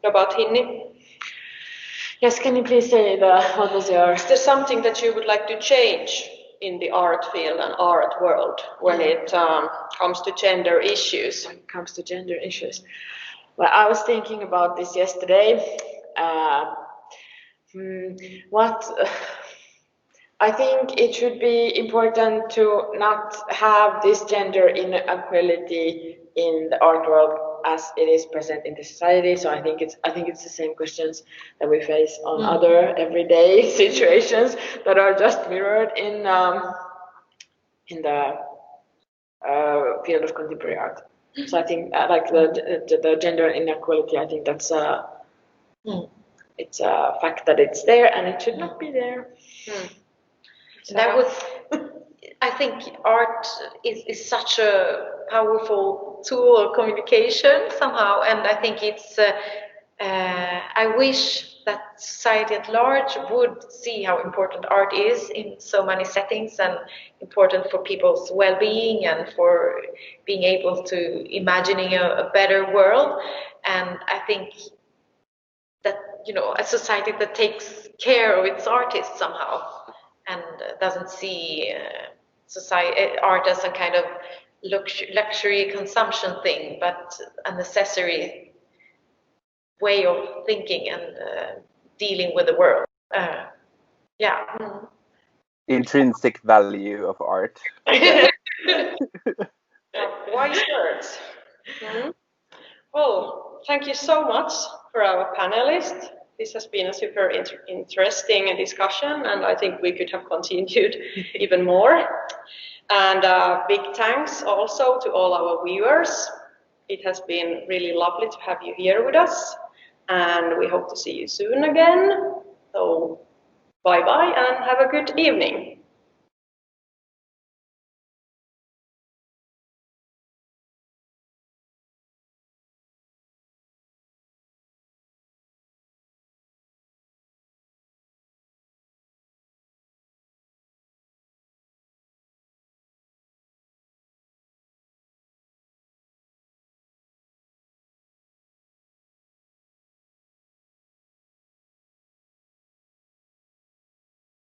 H: About Hinni?
G: Yes, can you please say what was your...
H: Is there something that you would like to change in the art field and art world when it comes to gender issues?
G: When it comes to gender issues. Well, I was thinking about this yesterday. I think it should be important to not have this gender inequality in the art world as it is present in the society. So I think it's the same questions that we face on other everyday situations that are just mirrored in the field of contemporary art. So I think like the gender inequality, I think that's it's a fact that it's there and it should not be there.
F: So that would, I think art is such a powerful tool of communication somehow, and I think it's, I wish that society at large would see how important art is in so many settings and important for people's well-being and for being able to imagining a better world. And I think that, you know, a society that takes care of its artists somehow and doesn't see art as a kind of luxury consumption thing, but a necessary way of thinking and dealing with the world.
D: Intrinsic value of art.
H: Wise words. Well, thank you so much for our panelists. This has been a super interesting discussion, and I think we could have continued even more. And big thanks also to all our viewers. It has been really lovely to have you here with us, and we hope to see you soon again. So bye-bye and have a good evening.